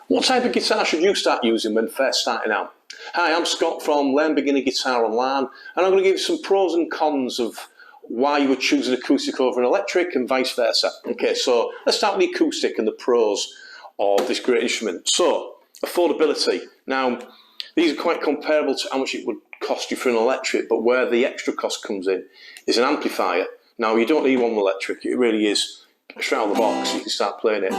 What type of guitar should you start using when first starting out? Hi, I'm Scott from Learn Beginner Guitar Online, and I'm going to give you some pros and cons of why you would choose an acoustic over an electric and vice versa. Okay, so let's start with the acoustic and the pros of this great instrument. So, affordability. Now, these are quite comparable to how much it would cost you for an electric, but where the extra cost comes in is an amplifier. Now, you don't need one electric, it really is straight out of the box, you can start playing it.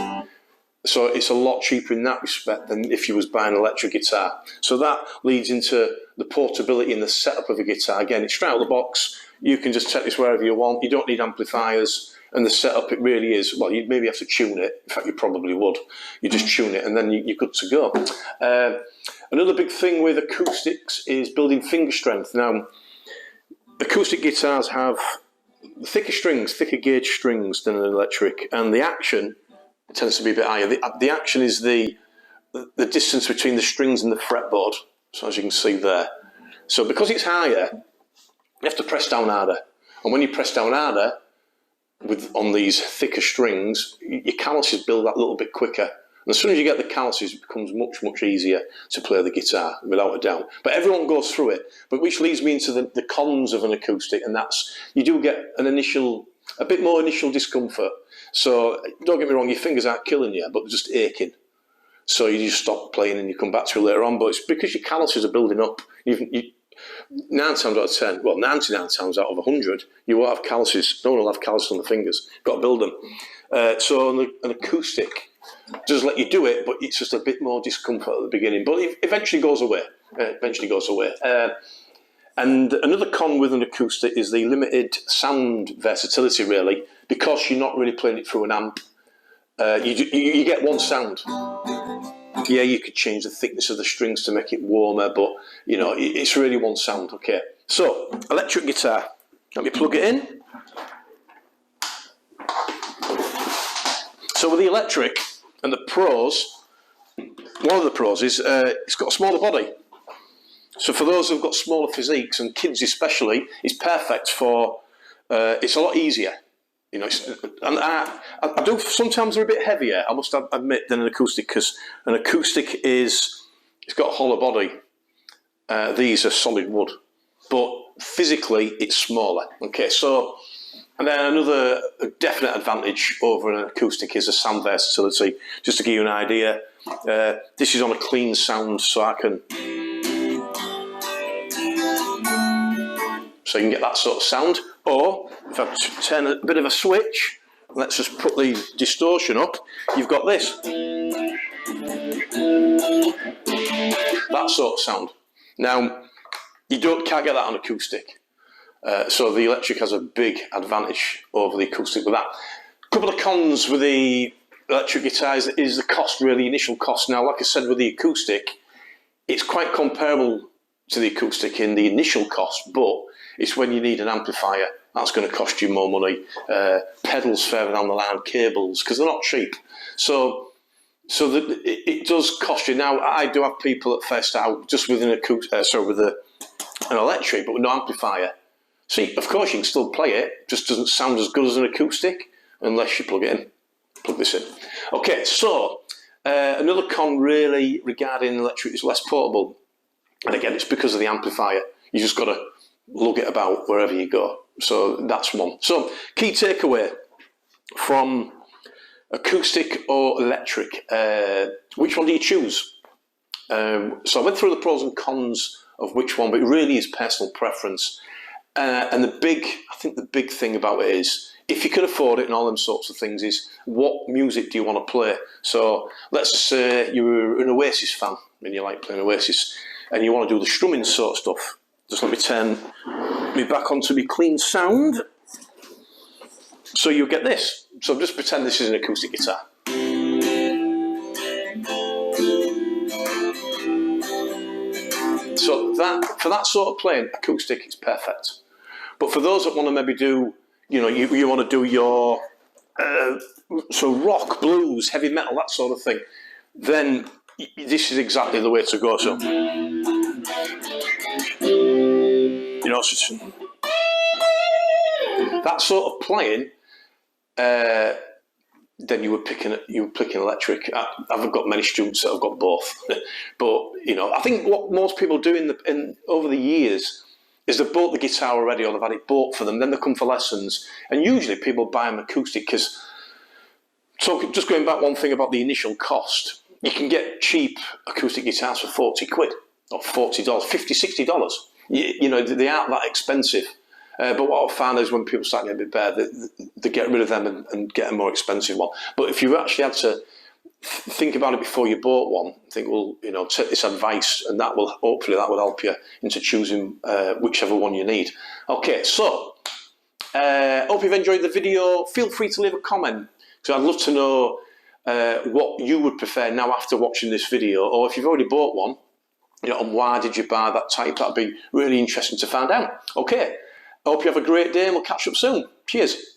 So it's a lot cheaper in that respect than if you was buying an electric guitar. So that leads into the portability and the setup of a guitar. Again, it's straight out of the box, you can just take this wherever you want, you don't need amplifiers, and the setup, it really is, well, you'd maybe have to tune it, in fact you probably would. You just tune it and then you're good to go. Another big thing with acoustics is building finger strength. Now, acoustic guitars have thicker strings, thicker gauge strings than an electric, and the action tends to be a bit higher. The action is the distance between the strings and the fretboard, so as you can see there. So because it's higher, you have to press down harder, and when you press down harder on these thicker strings, your calluses build that little bit quicker. And as soon as you get the calluses, it becomes much, much easier to play the guitar, without a doubt. But everyone goes through it, but which leads me into the cons of an acoustic, and that's you do get a bit more initial discomfort. So don't get me wrong, your fingers aren't killing you, but they're just aching. So you just stop playing and you come back to it later on. But it's because your calluses are building up. 9 times out of 10, well, 99 times out of 100, you won't have calluses. No one will have calluses on the fingers. You've got to build them. So an acoustic does let you do it, but it's just a bit more discomfort at the beginning. But it eventually goes away. And another con with an acoustic is the limited sound versatility, really, because you're not really playing it through an amp. You get one sound. Yeah, you could change the thickness of the strings to make it warmer, but you know it's really one sound. Okay, so electric guitar. Let me plug it in. So with the electric and the pros, one of the pros is it's got a smaller body. So for those who've got smaller physiques, and kids especially, it's perfect for, it's a lot easier. You know, and I do, sometimes they're a bit heavier, I must admit, than an acoustic, because an acoustic it's got a hollow body. These are solid wood, but physically it's smaller. Okay, so, and then another definite advantage over an acoustic is the sound versatility. Just to give you an idea, this is on a clean sound, so I can, so you can get that sort of sound. Or if I turn a bit of a switch, let's just put the distortion up, you've got this. That sort of sound. Now, you can't get that on acoustic. So the electric has a big advantage over the acoustic with that. A couple of cons with the electric guitars is the cost, really, initial cost. Now, like I said with the acoustic, it's quite comparable to the acoustic in the initial cost, but it's when you need an amplifier that's going to cost you more money. Pedals further down the line, cables, because they're not cheap. So it does cost you. Now, I do have people that first out just with an electric, but with no amplifier. See, of course you can still play it, just doesn't sound as good as an acoustic unless you plug it in. Plug this in. Okay, so another con really regarding electric is less portable. And again, it's because of the amplifier. You just got to lug it about wherever you go. So that's one. So key takeaway from acoustic or electric, which one do you choose? So I went through the pros and cons of which one, but it really is personal preference. And I think the big thing about it is, if you can afford it and all them sorts of things, is what music do you want to play? So let's say you're an Oasis fan and you like playing Oasis and you want to do the strumming sort of stuff. Just let me turn me back onto my clean sound. So you'll get this. So just pretend this is an acoustic guitar. So for that sort of playing, acoustic is perfect. But for those that want to maybe do, you know, you want to do your so rock, blues, heavy metal, that sort of thing, then this is exactly the way to go. So, you know, that sort of playing, then you were picking electric. I've got many students that have got both, but you know, I think what most people do over the years is they've bought the guitar already, or they've had it bought for them. Then they come for lessons, and usually people buy them acoustic because. So just going back, one thing about the initial cost, you can get cheap acoustic guitars for 40 quid or $40, $50, $60. You know, they aren't that expensive. But what I found is when people start getting a bit better, they get rid of them and get a more expensive one. But if you actually had to think about it before you bought one, think, well, you know, take this advice, and hopefully that will help you into choosing whichever one you need. Okay, so hope you've enjoyed the video. Feel free to leave a comment. So I'd love to know what you would prefer now after watching this video, or if you've already bought one, you know, and why did you buy that type? That'd be really interesting to find out. Okay, I hope you have a great day, and we'll catch up soon. Cheers.